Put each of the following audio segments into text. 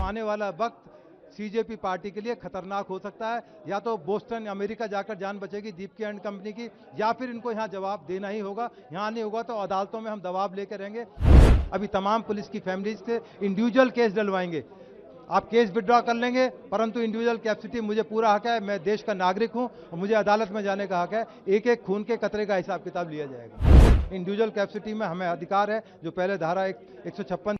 आने वाला वक्त सीजेपी पार्टी के लिए खतरनाक हो सकता है। या तो बोस्टन अमेरिका जाकर जान बचेगी दीप्ति एंड कंपनी की, या फिर इनको यहाँ जवाब देना ही होगा। यहाँ नहीं होगा तो अदालतों में हम दबाव लेकर रहेंगे। अभी तमाम पुलिस की फैमिलीज से इंडिविजुअल केस डलवाएंगे। आप केस विड्रॉ कर लेंगे, परंतु इंडिविजुअल कैपेसिटी मुझे पूरा हक है। मैं देश का नागरिक हूं और मुझे अदालत में जाने का हक है। एक एक खून के कतरे का हिसाब किताब लिया जाएगा। इंडिविजुअल कैपेसिटी में हमें अधिकार है, जो पहले धारा 156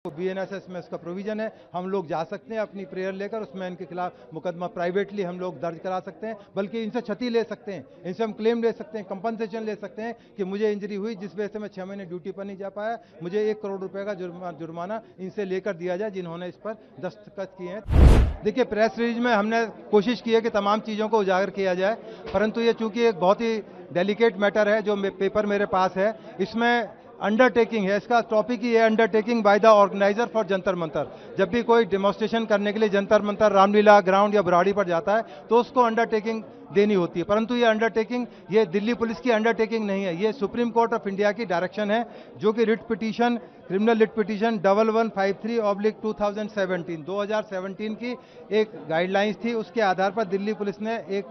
बीएनएसएस में इसका प्रोविजन है। हम लोग जा सकते हैं अपनी प्रेयर लेकर, उसमें इनके खिलाफ मुकदमा प्राइवेटली हम लोग दर्ज करा सकते हैं, बल्कि इनसे क्षति ले सकते हैं, इनसे हम क्लेम ले सकते हैं, कंपनसेशन ले सकते हैं कि मुझे इंजरी हुई जिस वजह से मैं 6 महीने ड्यूटी पर नहीं जा पाया, मुझे 1 करोड़ रुपए का जुर्माना इनसे लेकर दिया जाए जिन्होंने इस पर दस्तखत किए हैं। देखिए, प्रेस रिलीज में हमने कोशिश की है कि तमाम चीज़ों को उजागर किया जाए, परंतु ये चूंकि एक बहुत ही डेलिकेट मैटर है, जो पेपर मेरे पास है, इसमें अंडरटेकिंग है। इसका टॉपिक ही है undertaking by the organiser for Jantar Mantar. जब भी कोई डेमोन्स्ट्रेशन करने के लिए जंतर मंतर, रामलीला ग्राउंड या बुराड़ी पर जाता है तो उसको अंडरटेकिंग देनी होती है, परंतु ये अंडरटेकिंग ये दिल्ली पुलिस की अंडरटेकिंग नहीं है। ये सुप्रीम कोर्ट ऑफ इंडिया की डायरेक्शन है, जो कि writ petition, criminal writ petition 1153/2017 की एक गाइडलाइंस थी। उसके आधार पर दिल्ली पुलिस ने एक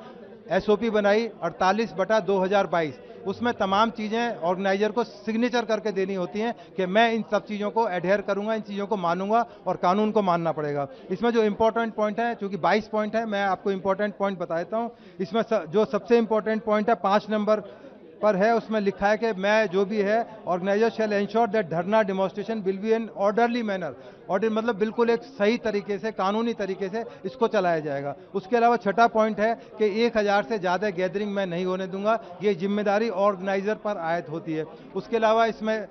एसओपी बनाई 48/2022। उसमें तमाम चीज़ें ऑर्गेनाइजर को सिग्नेचर करके देनी होती हैं कि मैं इन सब चीज़ों को एडहेयर करूंगा, इन चीज़ों को मानूंगा और कानून को मानना पड़ेगा। इसमें जो इंपॉर्टेंट पॉइंट है, चूंकि 22 पॉइंट है, मैं आपको इंपॉर्टेंट पॉइंट बता देता हूं। इसमें जो सबसे इंपॉर्टेंट पॉइंट है 5 नंबर पर है, उसमें लिखा है कि मैं जो भी है, ऑर्गेनाइजर शैल एंश्योर दैट धरना demonstration will be in orderly manner. Order मतलब बिल्कुल एक सही तरीके से, कानूनी तरीके से इसको चलाया जाएगा। उसके अलावा छठा पॉइंट है कि 1000 से ज़्यादा गैदरिंग मैं नहीं होने दूंगा। ये जिम्मेदारी ऑर्गेनाइजर पर आयद होती है। उसके अलावा इसमें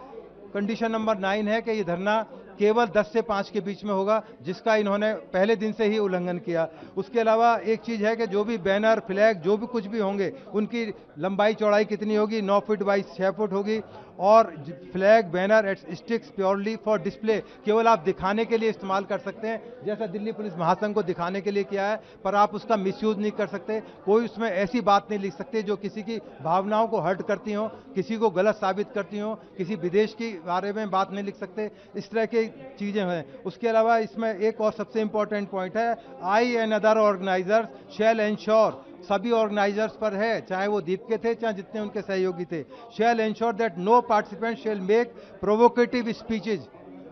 कंडीशन नंबर 9 है कि ये धरना केवल 10 से 5 के बीच में होगा, जिसका इन्होंने पहले दिन से ही उल्लंघन किया। उसके अलावा एक चीज़ है कि जो भी बैनर, फ्लैग, जो भी कुछ भी होंगे, उनकी लंबाई चौड़ाई कितनी होगी, 9 फुट बाई 6 फुट होगी। और flag, banner, sticks purely for display, केवल आप दिखाने के लिए इस्तेमाल कर सकते हैं, जैसा दिल्ली पुलिस महासंघ को दिखाने के लिए किया है, पर आप उसका मिसयूज नहीं कर सकते। कोई उसमें ऐसी बात नहीं लिख सकते जो किसी की भावनाओं को हर्ट करती हो, किसी को गलत साबित करती हो, किसी विदेश के बारे में बात नहीं लिख सकते। इस तरह की चीजें हैं। उसके अलावा इसमें एक और सबसे इंपॉर्टेंट पॉइंट है, I and other organizers shall ensure, सभी ऑर्गेनाइजर्स पर है, चाहे वो दीप के थे, चाहे जितने उनके सहयोगी थे, shall ensure that no participant shall make provocative speeches,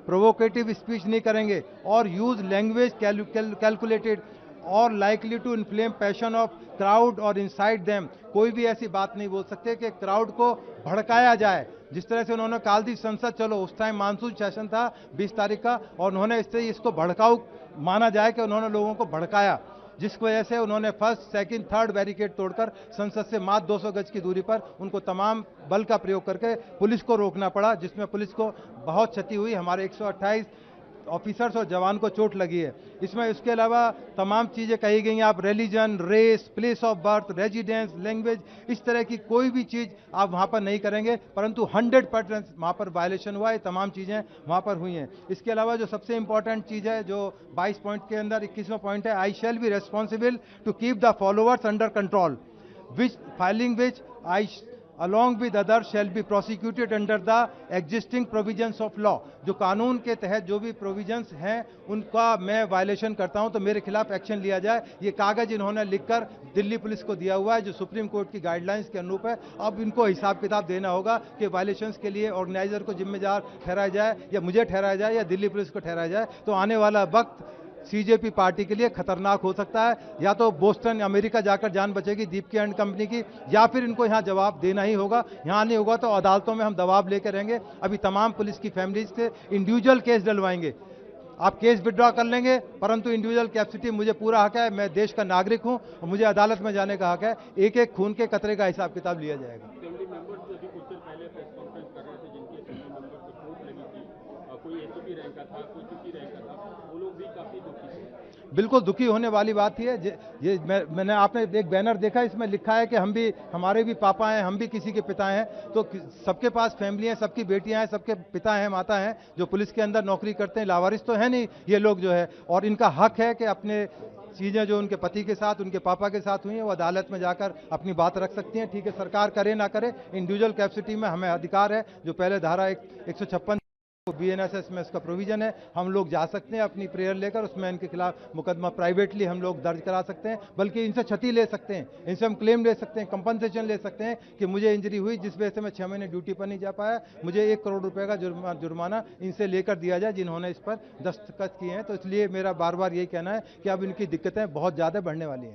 provocative speech नहीं करेंगे, और यूज लैंग्वेज कैलकुलेटेड और likely to inflame passion of crowd और इंसाइड देम। कोई भी ऐसी बात नहीं बोल सकते कि क्राउड को भड़काया जाए। जिस तरह से उन्होंने काल दी संसद चलो, उस टाइम मानसून सेशन था 20 तारीख का, और उन्होंने इससे इसको भड़काऊ माना जाए कि उन्होंने लोगों को भड़काया, जिस वजह से उन्होंने फर्स्ट, सेकंड, थर्ड बैरिकेड तोड़कर संसद से मात्र 200 गज की दूरी पर उनको तमाम बल का प्रयोग करके पुलिस को रोकना पड़ा, जिसमें पुलिस को बहुत क्षति हुई। हमारे 128 ऑफिसर्स और जवान को चोट लगी है। इसमें इसके अलावा तमाम चीज़ें कही गई हैं। आप religion, race, place of birth, residence, language, इस तरह की कोई भी चीज़ आप वहाँ पर नहीं करेंगे, परंतु 100% वहाँ पर वायलेशन हुआ है। तमाम चीज़ें वहाँ पर हुई हैं। इसके अलावा जो सबसे इंपॉर्टेंट चीज़ है, जो 22 पॉइंट के अंदर 21वां पॉइंट है, I shall be responsible to keep the followers under control which failing which I along with others shall be prosecuted under the existing provisions of law। जो कानून के तहत जो भी प्रोविजंस हैं उनका मैं वायलेशन करता हूं तो मेरे खिलाफ एक्शन लिया जाए। ये कागज इन्होंने लिखकर दिल्ली पुलिस को दिया हुआ है, जो सुप्रीम कोर्ट की गाइडलाइंस के अनुरूप है। अब इनको हिसाब किताब देना होगा कि वायलेशंस के लिए ऑर्गेनाइजर को जिम्मेदार ठहराया जाए, या मुझे ठहराया जाए, या दिल्ली पुलिस को ठहराया जाए। तो आने वाला वक्त सीजेपी पार्टी के लिए खतरनाक हो सकता है। या तो बोस्टन अमेरिका जाकर जान बचेगी दीप्ति एंड कंपनी की, या फिर इनको यहाँ जवाब देना ही होगा। यहाँ नहीं होगा तो अदालतों में हम दबाव लेकर रहेंगे। अभी तमाम पुलिस की फैमिलीज से इंडिविजुअल केस डलवाएंगे। आप केस विड्रॉ कर लेंगे, परंतु इंडिविजुअल कैपेसिटी मुझे पूरा हक है। मैं देश का नागरिक हूं और मुझे अदालत में जाने का हक है। एक एक खून के कतरे का हिसाब किताब लिया जाएगा। बिल्कुल दुखी होने वाली बात ही है। ये मैंने आपने एक बैनर देखा, इसमें लिखा है कि हमारे भी पापा हैं, हम भी किसी के पिता हैं। तो सबके पास फैमिली है, सबकी बेटियां हैं, सबके पिता हैं, माता हैं, जो पुलिस के अंदर नौकरी करते हैं। लावारिस तो है नहीं ये लोग जो है, और इनका हक है कि अपने चीज़ें जो उनके पति के साथ, उनके पापा के साथ हुई हैं, वो अदालत में जाकर अपनी बात रख सकती हैं। ठीक है, सरकार करे ना करे, इंडिविजुअल कैपेसिटी में हमें अधिकार है, जो पहले धारा 156 बीएनएसएस में इसका प्रोविजन है, हम लोग जा सकते हैं अपनी प्रेयर लेकर, उसमें इनके खिलाफ मुकदमा प्राइवेटली हम लोग दर्ज करा सकते हैं, बल्कि इनसे क्षति ले सकते हैं, इनसे हम क्लेम ले सकते हैं, कंपनसेशन ले सकते हैं कि मुझे इंजरी हुई जिस वजह से मैं 6 महीने ड्यूटी पर नहीं जा पाया, मुझे 1 करोड़ रुपए का जुर्माना इनसे लेकर दिया जाए जिन्होंने इस पर दस्तखत किए हैं। तो इसलिए मेरा बार बार यही कहना है कि अब इनकी दिक्कतें बहुत ज़्यादा बढ़ने वाली हैं।